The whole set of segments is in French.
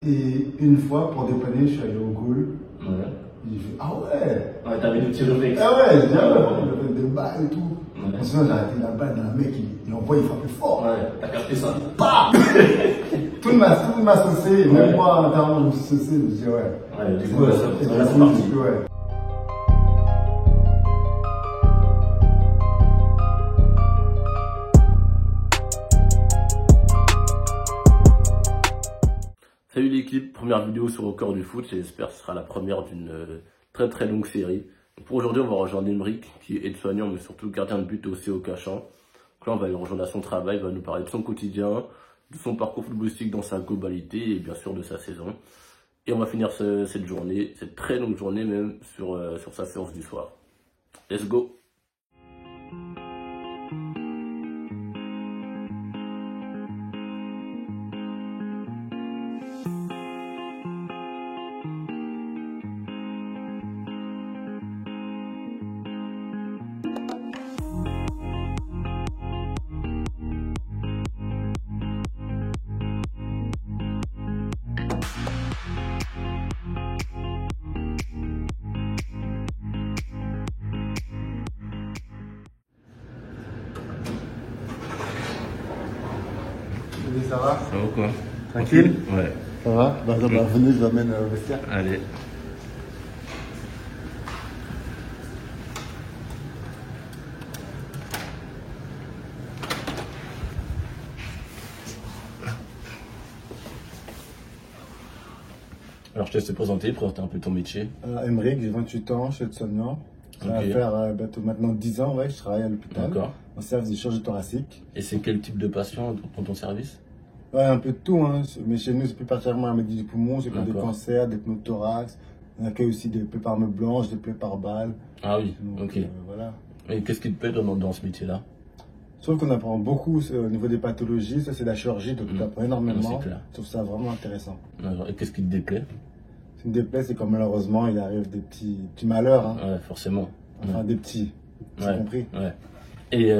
Et une fois, pour dépanner, je suis allé au goal. Ouais. J'ai fait, ah ouais! Ouais, t'avais des petits réflexes. Ah ouais, j'ai fait des balles et tout. Ouais. Sinon, j'ai arrêté la balle dans le mec, il envoie, il frappe fort. Ouais, t'as capté ça. Bam! Tout le monde m'a saucé, même moi, intérieurement, je me suis saucé, je me dis, ouais. Ouais, du coup, c'est parti. Ouais. Salut l'équipe, première vidéo sur Au cœur du foot, j'espère que ce sera la première d'une très longue série. Pour aujourd'hui, on va rejoindre Emeric, qui est aide-soignant, mais surtout gardien de but aussi au Cachan. Donc là, on va le rejoindre à son travail, il va nous parler de son quotidien, de son parcours footballistique dans sa globalité et bien sûr de sa saison. Et on va finir cette journée, cette très longue journée même, sur sa séance du soir. Let's go! Ça va? Ça va quoi? Tranquille? Ouais. Ça va? Bah, venez, je vous amène au vestiaire. Allez. Alors je te laisse te présenter un peu ton métier. Emeric, j'ai 28 ans, je suis aide-soignant. Ça va faire bientôt maintenant 10 ans, ouais, je travaille à l'hôpital. D'accord. En service de chirurgie thoracique. Et c'est quel type de patient dans ton service? Ouais, un peu de tout, hein. Mais chez nous, c'est plus particulièrement la maladie du poumon, c'est comme des cancers, des pneumothorax. On accueille aussi des plaies par arme blanche, des plaies par balle. Ah oui, donc, ok. Voilà. Et qu'est-ce qui te plaît dans ce métier-là? Je trouve qu'on apprend beaucoup au niveau des pathologies, ça c'est la chirurgie, donc tu apprends énormément. Je trouve ça vraiment intéressant. Et qu'est-ce qui te déplaît? Ce qui me déplaît, c'est quand malheureusement il arrive des petits malheurs. Hein. Ouais, forcément. Enfin, des petits. Tu as compris? Ouais. Et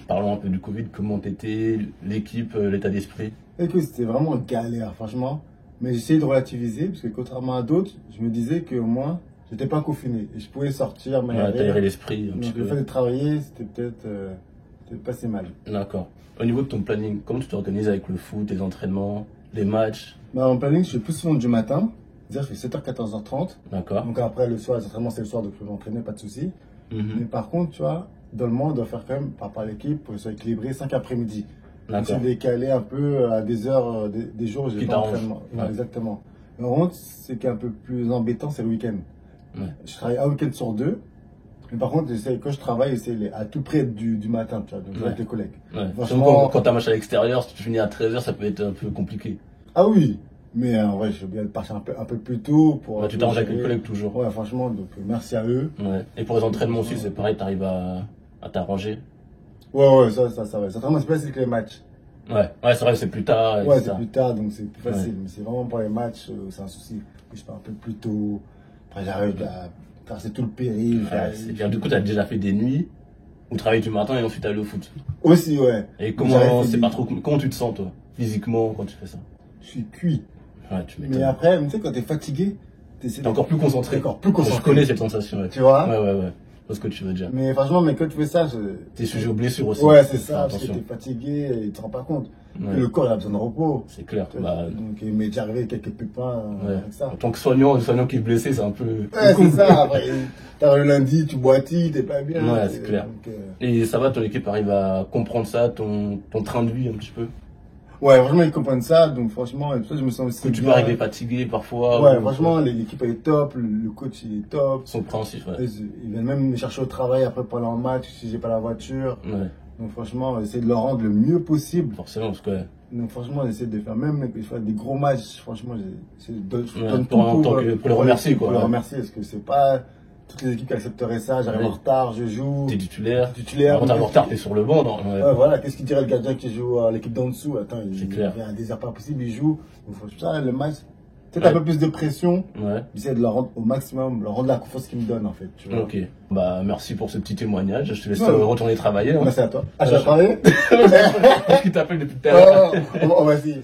parlons un peu du Covid, comment t'étais, l'équipe, l'état d'esprit? Écoute, c'était vraiment galère, franchement. Mais j'ai essayé de relativiser, parce que contrairement à d'autres, je me disais qu'au moins, j'étais pas confiné. Et je pouvais sortir, t'aérer l'esprit un petit peu. Le fait de travailler, c'était peut-être pas si mal. D'accord. Au niveau de ton planning, comment tu t'organises avec le foot, les entraînements, les matchs? Bah, mon planning, je suis plus souvent du matin. C'est-à-dire que je fais 7h, 14h30. D'accord. Donc après, le soir, les entraînements, c'est le soir, donc je peux m'entraîner, pas de souci. Mais par contre, tu vois, dans le mois, on doit faire quand même, par rapport à l'équipe, pour que ce soit équilibré, 5 après-midi. D'accord. Je vais décaler un peu à des heures, des jours où j'ai pas d'entraînement. Ouais. Exactement. Mais par contre, ce qui est un peu plus embêtant, c'est le week-end. Ouais. Je travaille un week-end sur 2. Mais par contre, quand je travaille, c'est à tout près du matin, tu vois, donc avec les collègues. Ouais. Franchement, quand tu as un match à l'extérieur, si tu finis à 13h, ça peut être un peu compliqué. Ah oui, mais en vrai, je vais bien partir un peu plus tôt. Tu t'arranges avec les collègues toujours. Ouais, franchement, donc merci à eux. Ouais. Et pour les entraînements aussi, c'est pareil, tu arrives à t'arranger. Ouais, ça va. Les entraînements, c'est plus facile que les matchs. Ouais, c'est vrai, c'est plus tard. Ouais, c'est plus tard, donc c'est plus facile. Mais c'est vraiment pour les matchs, c'est un souci. Je pars un peu plus tôt. Après, j'arrive à traverser tout le périph'. Ouais, du coup, tu as déjà fait des nuits où travailler du matin et ensuite aller au foot. Aussi, ouais. Et comment tu te sens, toi, physiquement, quand tu fais ça? Je suis cuit. Ouais, tu m'étonnes. Mais après, tu sais, quand t'es fatigué, t'es encore plus concentré. Je connais cette sensation. Tu vois? Ouais. C'est ce que tu veux dire. Mais franchement, quand tu fais ça, t'es sujet aux blessures aussi. Ouais, c'est ça, parce que t'es fatigué et tu te rends pas compte. Ouais. Le corps, il a besoin de repos. C'est clair. Donc, il m'est déjà arrivé quelques pépins avec ça. En tant que soignant qui est blessé, c'est un peu. Ouais, c'est ça. Après, le lundi, tu boitis, t'es pas bien. Ouais, c'est clair. Et ça va, ton équipe arrive à comprendre ça, ton train de vie un petit peu? Ouais, franchement, ils comprennent ça, donc franchement, et tout ça, je me sens aussi. Que tu peux arriver fatigué parfois. Ouais, franchement, l'équipe elle est top, le coach il est top. Ils sont compréhensifs, ouais. Ils viennent même me chercher au travail après pour aller en match si j'ai pas la voiture. Ouais. Donc franchement, j'essaie de leur rendre le mieux possible. Forcément, parce que. Donc franchement, j'essaie de faire même des gros matchs, franchement, j'essaie de donner pour les remercier, quoi. Pour les remercier, parce que c'est pas toutes les équipes qui accepteraient ça, j'arrive en retard, je joue. T'es titulaire. Quand t'es en retard, t'es sur le banc, non? Ouais, voilà, qu'est-ce qu'il dirait le gardien qui joue à l'équipe d'en dessous? Attends, il fait un désert pas possible, il joue. Donc, ça, le match, peut-être un peu plus de pression. Ouais. J'essaie de leur rendre au maximum, leur rendre la confiance qu'ils me donnent, en fait. Tu vois. Ok. Bah, merci pour ce petit témoignage. Je te laisse retourner travailler. Hein. Merci à toi. Ah, tu vas travailler? Parce qu'il t'appelle depuis tout à l'heure. On va essayer.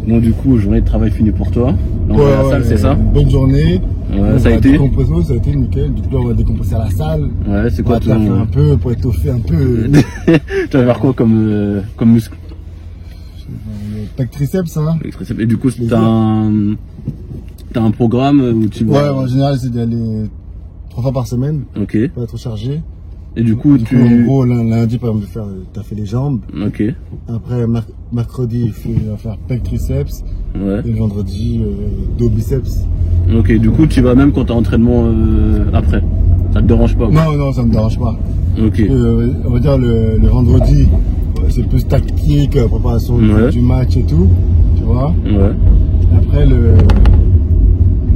Bon, du coup, journée de travail finie pour toi. Donc, à la salle, c'est ça? Bonne journée. Ouais, ça a été nickel. Du coup, là, on va décompresser à la salle. Ouais, c'est quoi ton... un peu pour étoffer un peu. Tu vas faire quoi comme muscle? Pec triceps, hein. Et du coup, t'as un programme où tu vas... Ouais, en général, c'est d'y aller 3 fois par semaine. Ok. Pour être chargé. Et du coup, en gros, lundi, par exemple, t'as fait les jambes. Ok. Après, mercredi, il va faire pec triceps. Ouais. Et le vendredi, dos biceps. Ok, du coup, tu vas même quand t'as entraînement après. Ça te dérange pas? Non, ça me dérange pas. Ok. On va dire le vendredi, c'est plus tactique, préparation du match et tout. Tu vois? Ouais. Après, le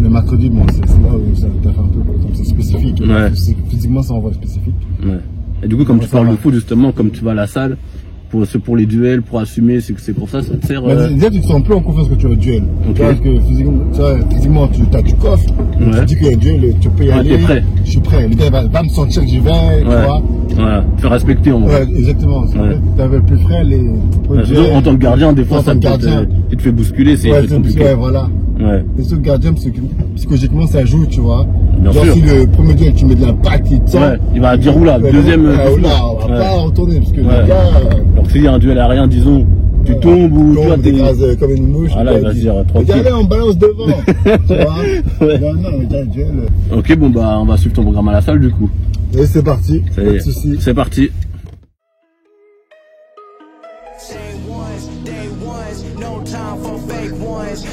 mercredi, bon, c'est là où ça t'a fait un peu, comme c'est spécifique. Ouais. Physiquement, ça envoie spécifique. Ouais. Et du coup, comme tu parles de foot, justement, comme tu vas à la salle, pour les duels, pour assumer, c'est pour ça te sert. Déjà, tu te sens plus en confiance que tu as le duel. Okay. Parce que physiquement, tu coffres. Ouais. Tu dis que le duel, tu peux y aller. T'es prêt. Je suis prêt. Le gars va me sentir que j'y vais, tu vois. Voilà, te faire respecter en vrai. Ouais, exactement. Tu avais plus frais en tant que gardien, des fois, tu te fais bousculer, c'est compliqué. Ouais, voilà. Ouais. Les autres gardiens, psychologiquement, ça joue, tu vois. Bien sûr. Si le premier duel, tu mets de l'impact, il tient. Ouais, il va dire oula, deuxième. On va pas retourner, parce que le gars. Alors s'il y a un duel aérien, disons, tu tombes ou tu vois, t'es comme une mouche. Voilà, il va se dire tranquille. Allez, on balance devant. Tu vois. Ouais. Non, le duel. Ok, bon, bah, on va suivre ton programme à la salle, du coup. Et c'est parti. Pas de soucis. C'est parti.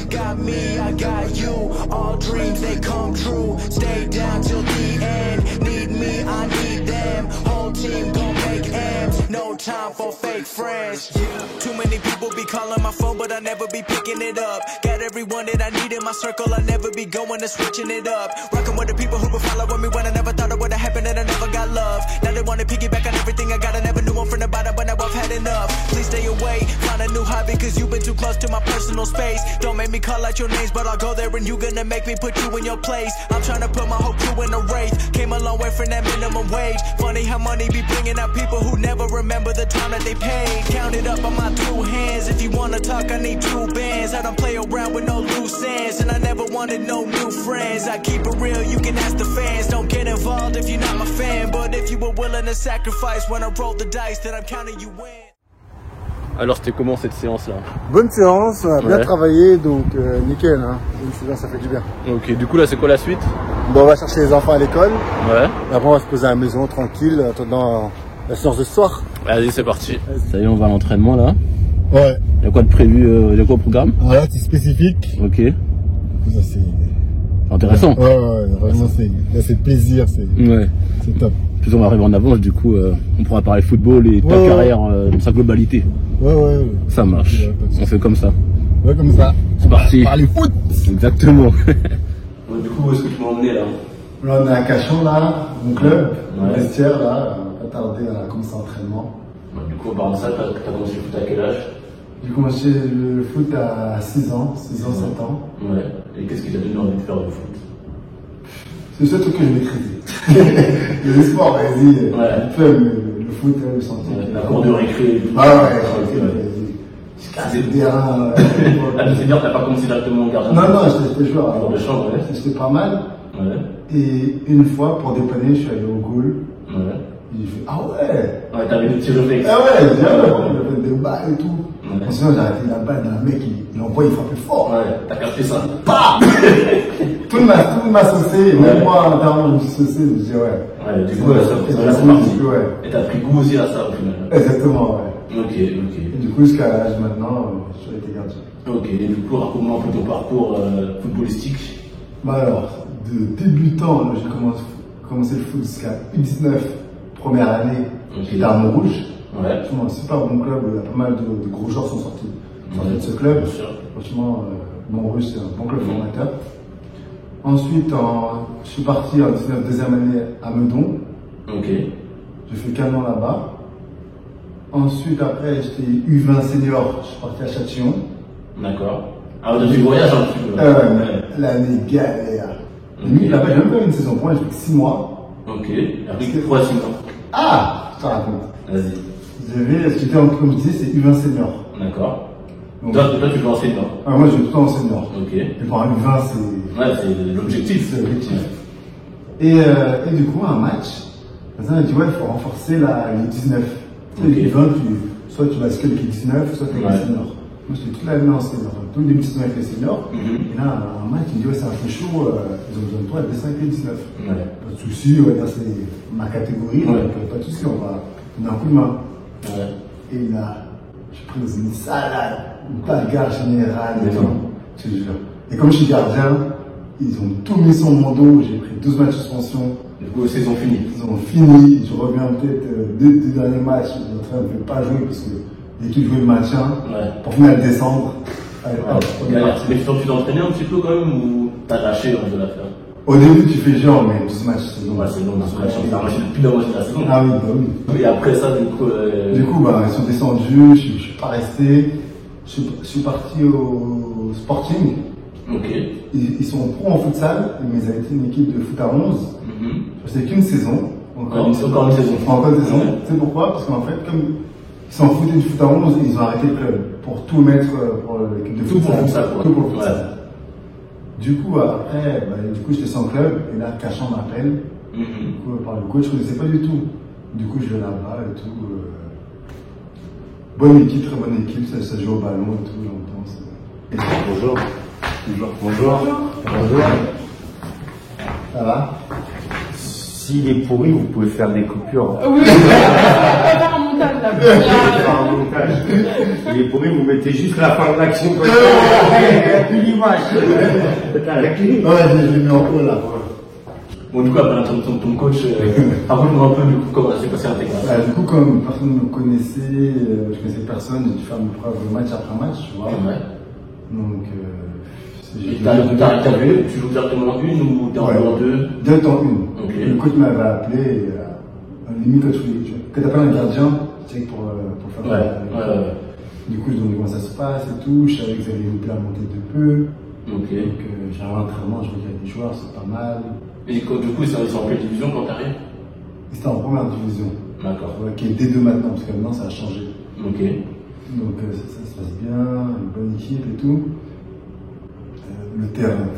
Got me, I got you. All dreams they come true. Stay down till the end. Need me, I need them. Whole team gon' make M's. No time for fake friends. Too many people be calling my phone, but I never be picking it up. Got everyone that I need in my circle. I never be going and switching it up. Rocking with the people who been following me when I never thought it would have happened and I never got love. Now they wanna piggyback on everything I got. I never knew one from the bottom, but now I've had enough. Please stay away, find a new hobby, cause you've been too close to my personal space. Don't make me call out your names, but I'll go there and you gonna make me put you in your place. I'm trying to put my whole crew in a race. Came a long way from that minimum wage. Funny how money be bringing out people who never remember the time that they paid. Count it up on my 2 hands. If you wanna talk, I need 2 bands. I don't play around with no loose ends, and I never wanted no new friends. I keep it real, you can ask the fans. Don't get involved if you're not my fan, but if you were willing to sacrifice when I roll the dice, then I'm counting you in. Alors c'était comment cette séance là? Bonne séance, on a bien travaillé, donc nickel, hein. Une séance, ça fait du bien. Ok, du coup là c'est quoi la suite? Bon, on va chercher les enfants à l'école. Ouais. Et après on va se poser à la maison tranquille, en attendant la séance de ce soir. Allez, c'est parti. Ça y est, on va à l'entraînement là. Ouais. Il y a quoi de prévu, il y a quoi au programme? Alors là c'est spécifique. Ok. Ça c'est intéressant. Ouais, vraiment c'est plaisir, c'est top. Plus on va arriver en avance, du coup on pourra parler football et ta carrière dans sa globalité. Ouais. Ça marche. On fait comme ça. Ouais, comme ça. C'est parti. Parler foot. Exactement. Du coup, où est-ce que tu m'as emmené là? Là on est à Cachan là, mon club, mon vestiaire là, on va pas tarder à commencer l'entraînement. Du coup, par ça, t'as commencé le foot à quel âge? J'ai commencé le foot à 6 ans, 7 ans. Ouais. Et qu'est-ce qui t'a donné envie de faire du foot? C'est le seul truc que je maîtrisais. Le sport, vas-y. Le foot, le santé. La cour de récré. Je cassais le terrain. C'est-à-dire, t'as pas commencé directement en gardien? Non, j'étais joueur. Joueur de chambre, ouais. J'étais pas mal. Ouais. Et une fois, pour dépanner, je suis allé au goal. Ouais. Et j'ai fait, ah ouais! Ouais, t'avais des petits réflexes. Ah ouais, j'ai fait des balles et tout. Sinon, j'ai arrêté la balle d'un mec, il envoie, il frappe plus fort. Ouais, t'as capté ça. Bah tout le monde m'a saucé, même moi, intérieurement, je me suis saucé, je dis ouais. Ouais, du coup, ça c'est parti. Et t'as pris goût aussi à ça au final. Exactement, ouais. Ok. Et du coup, jusqu'à l'âge maintenant, j'ai été gardien. Ok, et du coup, raconte-moi un peu ton parcours footballistique. Bah alors, de débutant, j'ai commencé le foot jusqu'à U19, première année, j'étais à Montrouge. Ouais. Franchement, un super bon club, il y a pas mal de gros joueurs sont sortis de ce club. Franchement, Montrouge, c'est un bon club formateur. Ensuite, je suis parti en 19 deuxième année à Meudon. Ok. J'ai fait qu'un an là-bas. Ensuite, après, j'étais U20 senior, je suis parti à Châtillon. D'accord. Ah, tu voyages un petit peu. L'année galère. Là-bas, j'ai même pas eu une saison. Pour moi, j'ai fait que 6 mois. Ok. Après, 3 6 mois. Ah, je te raconte. Vas-y. J'étais, comme je disais, c'est U20 senior. D'accord. Donc, toi, tu joues en senior. Moi, je joue tout le temps en senior. Ok. Et pour un U20, c'est. Ouais, c'est l'objectif. C'est l'objectif. Et du coup, un match, il dit ouais, il faut renforcer les 19. Okay. Les 20, soit tu vas skill l'équipe 19, soit tu es senior. Moi, j'étais toute l'année en senior. Tous les 19 avec les seniors. Et là, un match, il me dit ouais, c'est un peu chaud, ils ont besoin de toi, descends avec les 19. Ouais. Pas de soucis, ouais, c'est ma catégorie, donc pas de soucis, on va donner un coup de main. Ouais. Et là, je pris une salade, une bagarre générale, je te jure. Et comme je suis gardien, ils ont tout mis sur mon dos, j'ai pris 12 matchs de suspension. Du coup, ils ont fini. Ils ont fini, je reviens peut-être deux derniers matchs, je suis en train de ne pas jouer parce que l'équipe jouait le maintien pour finir de descendre. Mais tu t'entraînais un petit peu quand même ou t'as lâché de la faire? Au début, tu fais genre, mais 12 matchs, c'est long. Ouais, c'est long, 12 matchs. C'est plus la moitié de la saison. Ah oui, bah oui. Et après ça, du coup. Ils sont descendus, je suis pas resté. Je suis parti au Sporting. Ok. Ils sont pro en futsal, mais ils avaient été une équipe de foot à 11. C'était qu'une saison. Encore une saison. Encore une saison. Tu sais pourquoi? Parce qu'en fait, comme ils s'en foutaient du foot à 11, ils ont arrêté le club pour tout mettre pour l'équipe de futsal. Tout pour le futsal. Ouais. Du coup, après, j'étais sans club, et là, Cachan m'appelle. Du coup, par le coach, je ne connaissais pas du tout. Du coup, je vais là-bas et tout. Bonne équipe, très bonne équipe, ça joue au ballon et tout, j'entends. Bonjour. Bonjour. Ça va? S'il est pourri, vous pouvez faire des coupures. Oui, on va faire un montage là. Un montage. Il est pourri, vous mettez juste la fin de l'action. Il n'y a plus l'image. Ouais, je l'ai mis en haut là. Bon, du coup, après ton coach, raconte-moi un peu du coup comment s'est passé l'intégration. Du coup, comme personne ne me connaissait, je connaissais personne, j'ai dû faire mes preuves match après match, tu vois. Ouais. Donc, tu joues directement en une ou t'es en deux? Deux en une. Okay. Le coach m'avait appelé, et, limite quand t'appelles un gardien, tu sais, pour faire Du coup, je demandais comment ça se passe et tout, je savais que vous allez la montée de peu. Donc, j'avais un entraînement, je voyais des joueurs, c'est pas mal. Et du coup, ils sont en quelle division quand t'arrives? C'était en première division. D'accord. Qui est D2 maintenant, parce que maintenant ça a changé. Ok. Donc ça se passe bien, une bonne équipe et tout. Le terrain.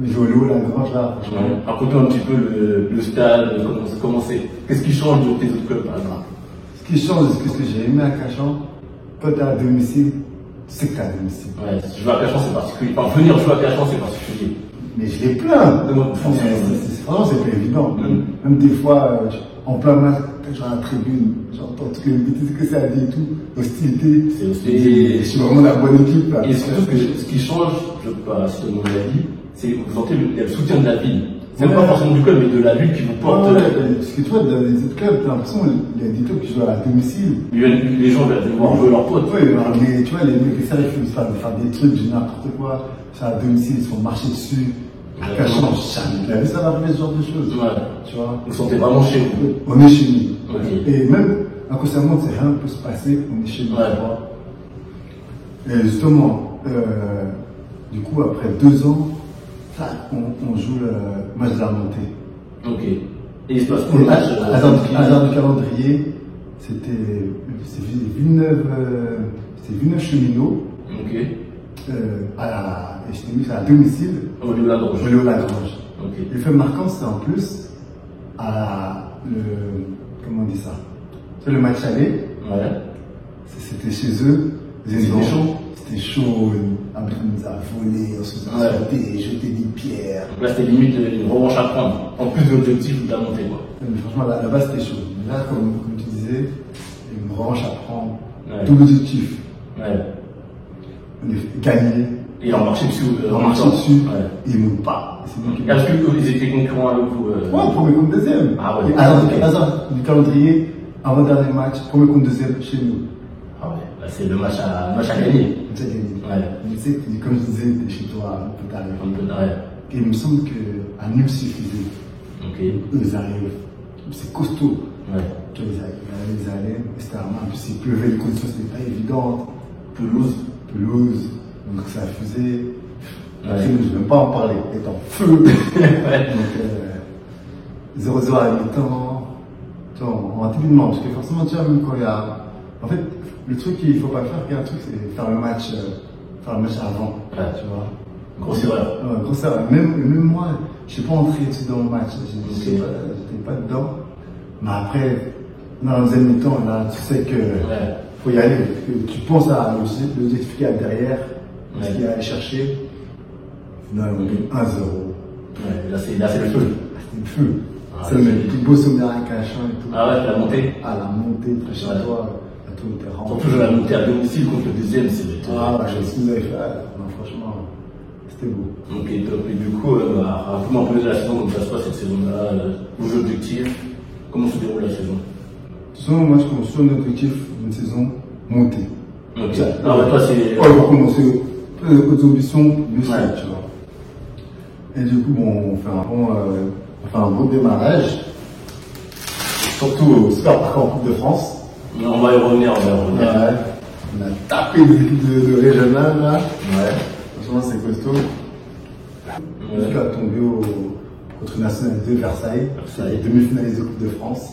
Le Jolo, la Grange là. Raconte-nous un petit peu le stade, comment c'est. Qu'est-ce qui change de tes autres clubs par exemple? Ce qui change, c'est ce que j'ai aimé à Cachan, quand t'es à domicile, c'est que t'es à domicile. Ouais, jouer à Cachan c'est particulier. Enfin, venir jouer à Cachan c'est particulier. Mais je l'ai plein. Franchement, c'est pas évident. Même des fois, en plein match, quand je suis à la tribune, j'entends toutes les bêtises que ça dit et tout. Hostilité. C'est hostilité. Je suis vraiment la bonne équipe. Là. Et surtout que ce qui change, je ne sais pas si tout le monde l'a dit, c'est que vous sentez le soutien de la ville. C'est pas forcément du club, mais de la ville qui vous porte. Parce que tu vois, dans les autres clubs, t'as l'impression qu'il y a des clubs qui jouent à domicile. Les gens viennent voir jouer leurs potes. Oui, mais tu vois, les mecs, ça, ils font faire des trucs, n'importe quoi. Ça à domicile, ils se font marcher dessus. Cachan, jamais ça va arriver ce genre de choses. Ouais. Tu vois. Vous sentez vraiment chez vous. On est chez nous. Okay. Et même, inconsciemment, rien ne peut se passer, on est chez nous. Et justement, du coup, après 2 ans, on joue le match de la montée. Ok. Et il se passe pour le match hasard du calendrier, c'était Villeneuve Cheminot. Ok. Et j'étais mis à domicile. Au lieu de la Grange. Okay. Le fait marquant, c'était en plus comment on dit ça? C'est le match aller. Ouais. C'était chez eux. C'était chaud. C'était chaud. Après, on nous a volé, on se faisait jeter des pierres. Donc là, c'était limite une revanche à prendre. En plus de l'objectif de la montée, quoi. Mais franchement, là-bas, c'était chaud. Mais là, comme tu disais, une revanche à prendre. Tout l'objectif. On est gagné. Et on marchait dessus. Ils ne montent pas. Est-ce qu'ils étaient concurrents avec vous? Ouais, premier contre deuxième. Ah ouais. Hasard du calendrier, avant-dernier match, premier contre deuxième chez nous. Ah ouais, là, c'est le match à gagner. C'est gagné. Mais tu sais, comme je disais, t'es chez toi, un peu tard. Et il me semble qu'à Nîmes suffisait. Eux, ils arrivent. C'est costaud. Ils allaient, c'était en plus, il pleuvait, les conditions, c'était pas évident. Pelouse. Donc ça faisait. Je ne vais même pas en parler, est en feu. Donc 0-0 à mi-temps. En rapidement, parce que forcément, tu vois, même quand il y a En fait, le truc qu'il ne faut pas faire, il y a un truc, c'est faire le match avant. Ouais. Tu vois. Grosse erreur. Ouais, grosse erreur. Même moi, je ne suis pas entré dans le match. J'étais pas dedans. Mais après, dans le deuxième mi-temps, là, tu sais que faut y aller. Que tu penses à l'objectif qu'il y a derrière, ce qu'il y a à aller chercher. Finalement, 1-0. Ouais, là, c'est le feu. C'est le feu. C'est le petit beau souvenir à Cachan et tout. Ah ouais, la montée. Ah, la montée, très chez toi, à tout le terrain. Surtout, je la montée à domicile contre le deuxième, c'est ah, bah, je suis fait. Non, franchement, c'était beau. Ok, top. Et du coup, raconte-moi un peu de la saison, comment ça se passe cette saison-là, vos objectifs, comment se déroule la saison? De toute façon, moi, je commence sur un objectif d'une saison montée. Ok. Alors, toi, c'est. Ouais, on va commencer aux ambitions du stade, tu vois. Et du coup, bon, on fait un beau démarrage, surtout au Super Parc en Coupe de France. On va y revenir, Ouais. On a tapé les équipes de régional là. Ouais. Franchement, c'est costaud. Jusqu'à tomber contre Nationalité Versailles. Demi-finaliste de Coupe de France.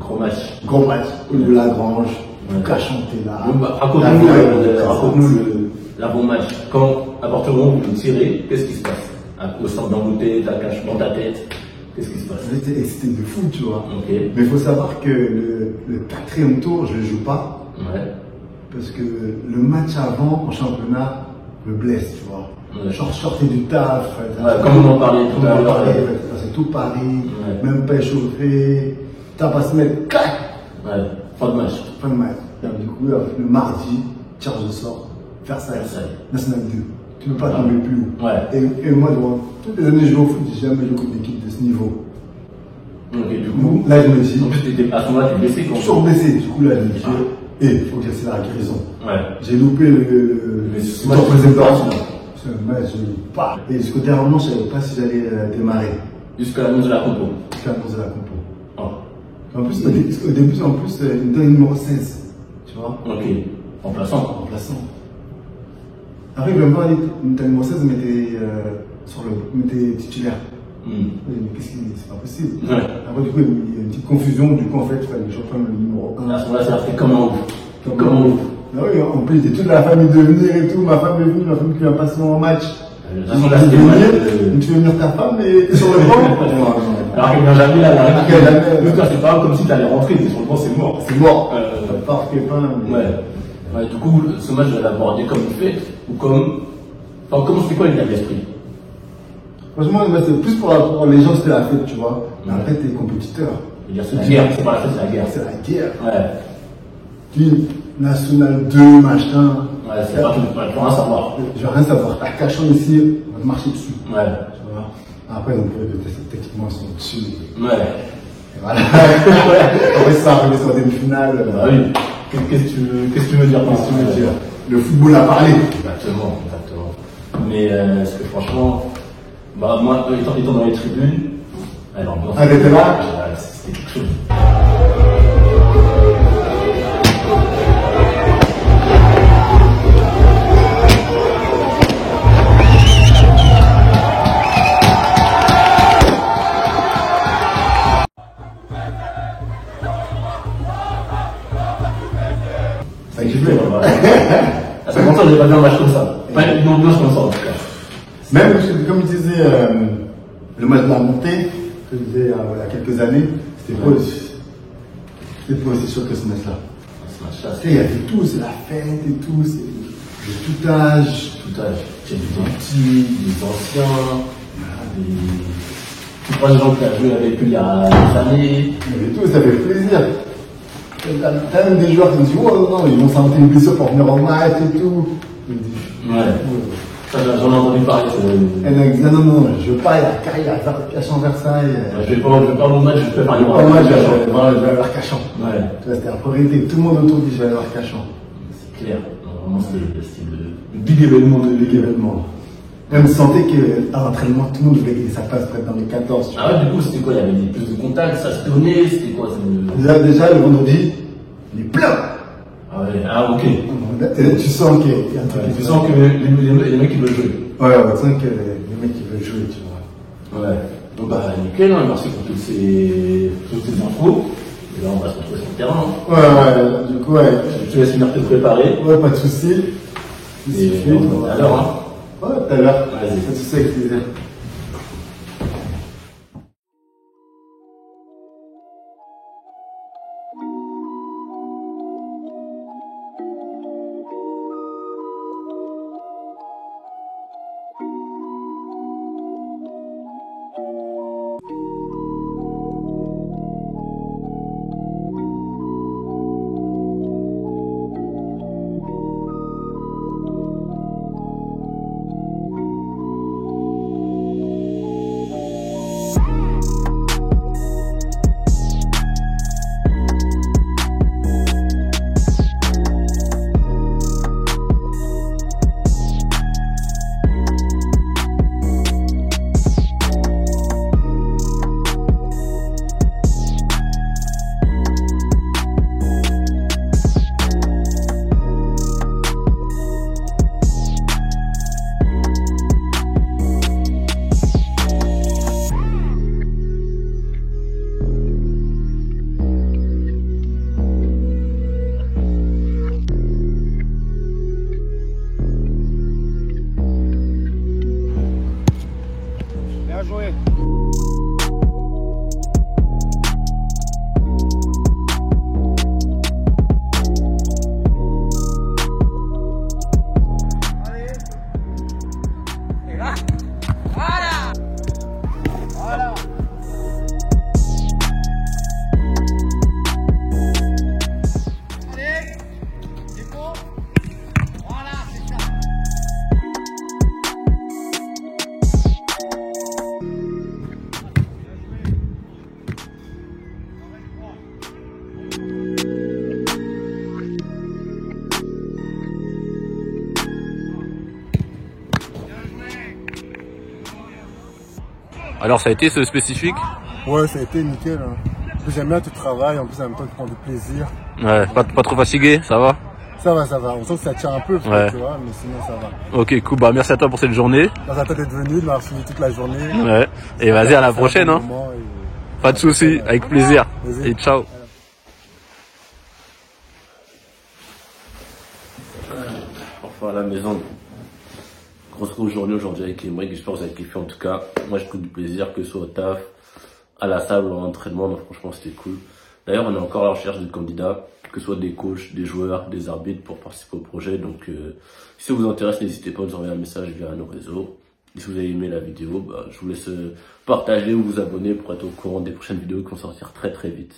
Gros match. Gros match. Au de Lagrange. Cachan était là. Raconte-nous l'avant-match. Quand, à partir du moment où vous tirez, qu'est-ce qui se passe? Au centre d'embouté, dans ta tête, qu'est-ce qui se passe? C'était de fou, tu vois. Okay. Mais il faut savoir que le quatrième tour, je ne le joue pas. Ouais. Parce que le match avant, en championnat, me blesse, tu vois. Ouais. Genre, je sortais du taf. Comme on en parlait tout à l'heure. C'est tout Paris, même pas échauffé. T'as pas se mettre, clac! Ouais, fin de match. Fin de match. Donc, du coup, le mardi, tirage de sort, Versailles. National 2. Tu ne peux pas tomber plus haut. Ouais. Et moi, durant toutes les années que je joue au foot, j'ai jamais joué contre une équipe de ce niveau. Ok, du coup. Là, je me dis. En plus, à ce moment-là, tu es blessé quand même. Toujours blessé. Du coup, là, je me dis, il faut que j'essaie la guérison. Ouais. J'ai loupé le président. Ce match, pas. Et jusqu'au dernier moment, je ne savais pas si j'allais démarrer. Jusqu'à l'annonce de la compo. Jusqu'à l'annonce de la compo. Oh. En plus, au début, il me donne le numéro 16. Tu vois. Ok. Remplaçant. Après, même pas, le numéro 16 m'était titulaire. Mais qu'est-ce qui c'est pas possible. Ouais. Après, du coup, il y a une petite confusion. Du coup, en fait, il fallait que je reprenne le numéro 1. À ce moment-là, ça a fait comment Ah oui, en plus, il y a toute la famille de venir et tout. Ma femme est venue, ma femme qui va passer mon match. Tu veux venir ta femme et t'es sur le banc. Alors qu'elle vient jamais là. C'est pas comme si t'allais rentrer, t'es sur le banc, c'est mort. C'est mort. Pas Pépin. Ouais, du coup, ce match, je vais l'aborder comme une fête ou comme. Enfin, comment c'était quoi l'état d'esprit? Franchement, c'est plus pour les gens, c'était la fête, tu vois. Mais après, t'es compétiteur. C'est la guerre, c'est pas la fête, c'est la guerre. C'est la guerre. Ouais. Puis, National 2, machin. Ouais, c'est pas tout, tu vas rien savoir. Je vais rien savoir. T'as Cachan ici, on va te marcher dessus. Ouais. Tu vois. Après, donc, techniquement, ils sont dessus. Ouais. Et voilà. Après, ça va arriver sur la demi-finale. Bah oui. Qu'est-ce que tu veux dire par ça? Le football a parlé. Exactement. Mais parce que franchement, bah, moi, étant dans les tribunes, l'ambiance. Ah, t'étais là? C'était quelque chose. Ça a kiffé. Ça fait longtemps que j'ai pas vu un match comme ça. Pas une ambiance comme ça en tout cas. Même, comme je disais, le match de la montée, que je disais il y a quelques années, c'était pas aussi sûr que ce match-là. Il y avait tout, c'est la fête et tout, c'est de tout âge. Tout âge. Il y a des petits, des anciens, tu crois les gens que tu as joué avec eux il y a des années. Il y avait tout, ça fait plaisir. T'as même des joueurs qui me disent, oh non, ils vont s'inventer une blessure pour venir en match et tout. Ouais. Ça, j'en ai entendu parler. Non, je veux pas, il y a carrière, Cachan Versailles. Je vais pas mon match, je peux pas aller voir. Je vais aller voir Cachan. Ouais. C'était la priorité. Tout le monde autour dit, je vais aller voir Cachan. C'est clair. Vraiment, c'était le big événement de big événement. Même sentais qu'à l'entraînement, tout le monde voulait gagner sa place peut-être dans les 14. Ah ouais, du coup, c'était quoi? Il y avait plus de contacts, ça se donnait, c'était quoi? Déjà, le vendredi, il est plein. Ah ouais, ah ok. Et tu sens qu'il y a un truc. Tu sens que les mecs qui veulent jouer. Ouais, tu sens que les mecs qui veulent jouer, tu vois. Ouais. Donc bah nickel, hein, merci pour toutes ces infos. Et là, on va se retrouver sur le terrain. Ouais, du coup, ouais. Je te laisse venir te préparer. Ouais, pas de soucis. Et on va à l'heure, hein. Ouais, tout à l'heure. Vas-y. Pas de soucis avec plaisir. Bien joué. Alors, ça a été ce spécifique? Ouais, ça a été nickel. Hein. J'aime bien tout le travail, en plus en même temps tu prends du plaisir. Ouais, pas trop fatigué, ça va? Ça va, ça va. On sent que ça tient un peu, Ouais. tu vois, mais sinon ça va. Ok, cool. Bah, merci à toi pour cette journée. Merci à toi d'être venu, de m'avoir suivi toute la journée. Ouais. Et vas-y, à la prochaine, hein. Pas de soucis, avec plaisir. Vas-y. Et ciao. Enfin, à la maison. Grosse journée aujourd'hui avec les mecs. J'espère que vous avez kiffé en tout cas. Moi, j'ai pris du plaisir, que ce soit au taf, à la salle ou en entraînement. Donc, franchement, c'était cool. D'ailleurs, on est encore à la recherche de candidats, que ce soit des coachs, des joueurs, des arbitres pour participer au projet. Donc, si ça vous intéresse, n'hésitez pas à nous envoyer un message via nos réseaux. Et si vous avez aimé la vidéo, bah, je vous laisse partager ou vous abonner pour être au courant des prochaines vidéos qui vont sortir très vite.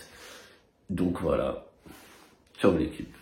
Donc voilà. Ciao l'équipe.